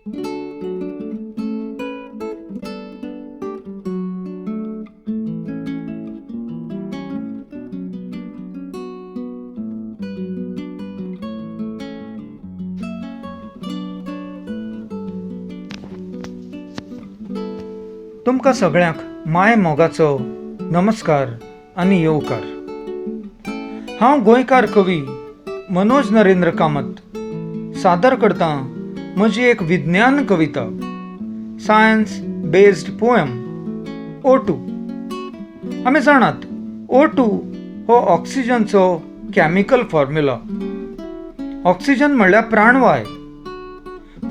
तुमकां सगळ्यांक माय मोगाचो नमस्कार आनी येवकार. हांव गोंयकार कवी मनोज नरेंद्र कामत सादर करता म्हजी एक विज्ञान कविता, सायन्स बेस्ड पोयम O2. आमी जाणात O2 हो ऑक्सिजनचो कॅमिकल फॉर्म्युला. ऑक्सिजन म्हणल्यार प्राणवाय.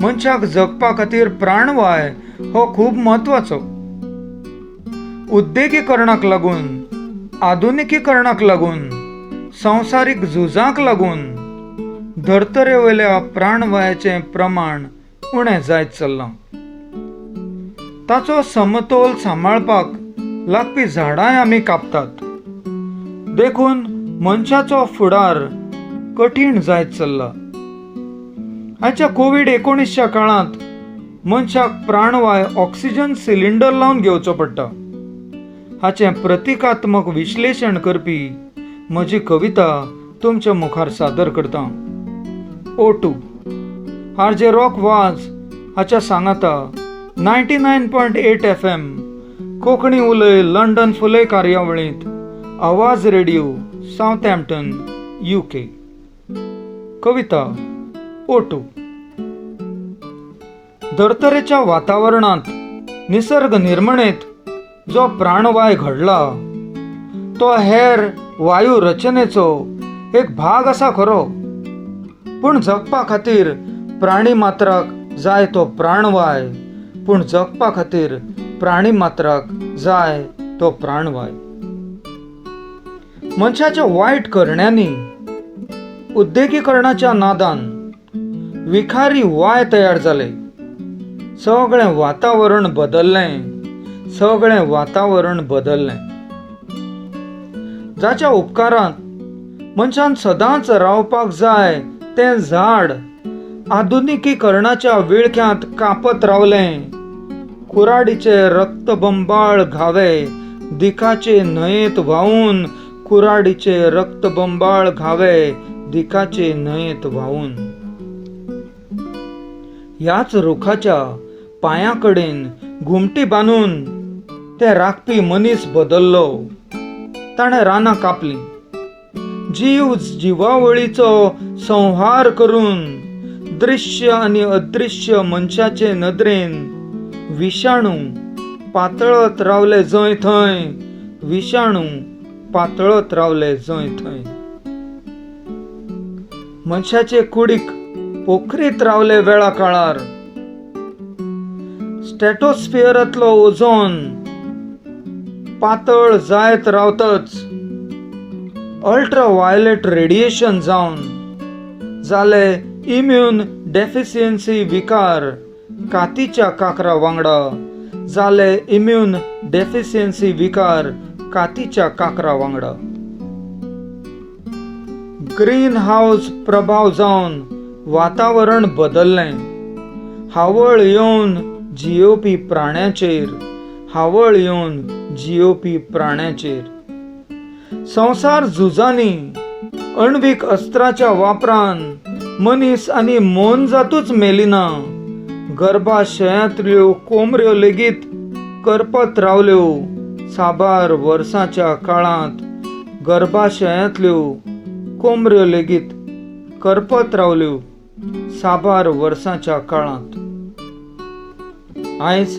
मनशाक जगपा खातीर प्राणवाय हो खूब म्हत्वाचो. उद्देगीकरणाक लागून, आधुनिकीकरणाक लागून, संवसारीक झुजाक लागून धर्तरे वयल्या प्राणवायाचें प्रमाण उणें जायत चल्लां. ताचो समतोल सांबाळपाक लागपी झाडांय आमी कापतात. देखून मनशाचो फुडार कठीण जायत चल्ला. आयच्या कोविड-19 काळांत मनशाक प्राणवाय ऑक्सिजन सिलिंडर लावन घेवचो पडटा. हाचें प्रतिकात्मक विश्लेशण करपी म्हजी कविता तुमच्या मुखार सादर करता. O2 RJ रॉक वाज हाच्या सांगाता 99.8 FM कोंकणी उलय लंडन फुलय कार्यावळींत आवाज रेडिओ सावथहॅम्प्टन UK. कविता O2. धर्तरेच्या वातावरणांत निसर्ग निर्मणेत जो प्राणवाय घडला तो हेर वायू रचनेचो एक भाग आसा खरो, पूण जगपा खातीर प्राणी मात्राक जाय तो प्राणवाय. पूण जगपा खातीर प्राणी मात्राक जाय तो प्राणवाय. मनशाच्या वायट करण्यांनी, उद्देगीकरणाच्या नादान विखारी वाय तयार जाले. सगळें वातावरण बदललें. जाच्या उपकारांत मनशान सदांच रावपाक जाय तें झाड आधुनिकीकरणाच्या विळख्यांत कापत रावलें. कुराडीचे रक्तबंबाळ घावे दिकाचे न्हंयेत व्हांवून, कुराडीचे रक्तबंबाळ घावे दिकाचे न्हंयेत व्हांवून. ह्याच रुखाच्या पांयां कडेन घुमटी बांदून ते राखपी मनीस बदल्लो. ताणें रानां कापलीं. जीव जिवावळीचो संहार करून दृश्य आनी अदृश्य मनशाचे नदरेन विशाणू पातळत रावले जंय थंय. विशाणू पातळत रावले जंय थंय. मनशाचे कुडीक पोखरीत रावले वेळा काळार. स्ट्रॅटोस्फियरांतलो ओझोन पातळ जायत रावतच अल्ट्रावायलेट रेडिएशन जावन जाले इम्यून डेफिशियन्सी विकार कातीच्या काकरा वांगडा. जाले इम्यून डेफिशियन्सी विकार कातीच्या काकरा वांगडा. ग्रीन हाऊस प्रभाव जावन वातावरण बदललें. हावळ येवन जियोवपी प्राण्यांचेर, हावळ येवन जियोवपी प्राण्यांचेर. संवसार झुजांनी, अण्वीक अस्त्राच्या वापरान मनीस आनी मोनजातूच मेलिना. गर्भाशयांतल्यो कोंबऱ्यो लेगीत करपत रावल्यो. साबार वर्सांच्या काळांत गर्भाशयांतल्यो कोंबऱ्यो लेगीत करपत रावल्यो. साबार वर्सांच्या काळांत. आयज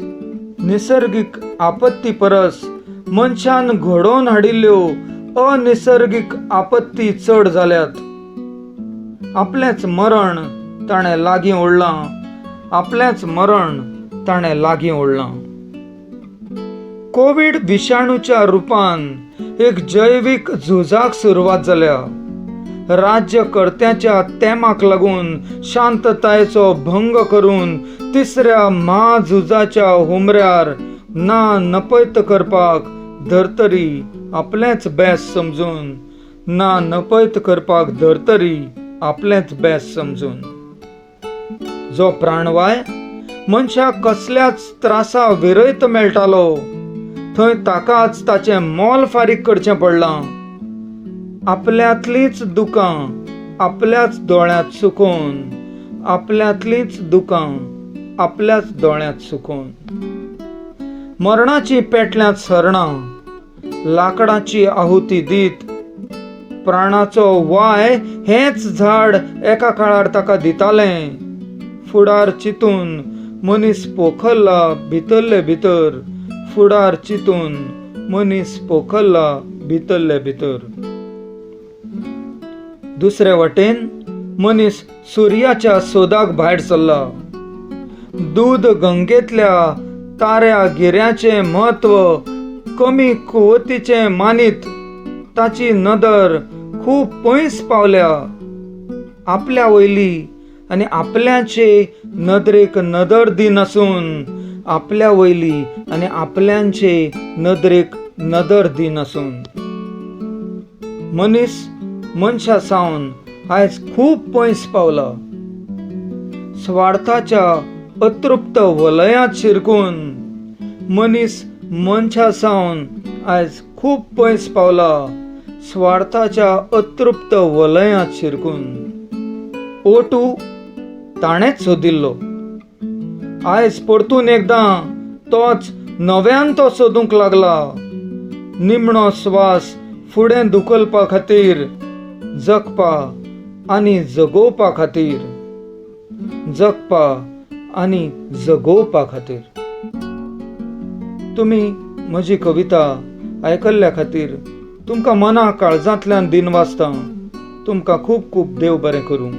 निसर्गीक आपत्ती परस मनशान घडोवन हाडिल्ल्यो अनिसर्गीक आपत्ती चड जाल्यात. आपलेंच मरण ताणें लागीं ओडलां. आपलेंच मरण ताणें लागीं ओडलां. कोविड विशाणूच्या रुपान एक जैवीक झुजाक सुरवात जाल्या. राज्यकर्त्याच्या तेमाक लागून शांततायेचो भंग करून तिसऱ्या महाझुजाच्या हुमऱ्यार ना नपैत करपाक धर्तरी आपलेंच बेस समजून, ना नपैत करपाक धर्तरी आपलेंच बेस समजून. जो प्राणवाय मनशाक कसल्याच त्रासा विरयत मेळटालो थंय ताकाच ताचें मोल फारीक करचें पडलां. आपल्यातलींच दुकां आपल्याच दोळ्यांत सुकोवन, आपल्यातलींच दुकां आपल्याच दोळ्यांत सुकोवन. मरणाची पेटल्यांत सरणां, लाकडाची आहुती दीत. प्राणाचो वाय हेच झाड एका काळार ताका दितालें. फुडार चिंतून मनीस पोखल्ला भितरले भितर, फुडार चिंतून मनीस पोखल्ला भितरले भितर. दुसरे वटेन मनीस सुर्याच्या सोदाक भायर सरला. दूद गंगेतल्या ताऱ्या गिऱ्याचें म्हत्व कमी कुवतीचें मानीत ताची नदर खूब पयस पावल्या. आपल्या वयली आनी आपल्याचे नदरेक नदर दिनासून, आपल्या वयली आनी आपल्यांचे नदरेक नदर दिनासून. मनीस मनशा सावन आयज खूब पयस पावला. स्वार्थाच्या अतृप्त वलयांत शिरकून मनीस मनशा सावन आयज खूब पयस पावला. स्वार्थाच्या अतृप्त वलयांत शिरकून. ओटू ताणेच सोदिल्लो. आयज परतून एकदां तोच नव्यान तो सोदूंक लागला. निमणो स्वास फुडें धुकलपा खातीर, जगपा आनी जगोवपा खातीर, जगपा आनी जगोवपा खातीर. तुमी म्हजी कविता आयकल्ल्या खातीर तुमकां मना काळजांतल्यान दिनवासतां. तुमकां खूब खूब देव बरें करूं.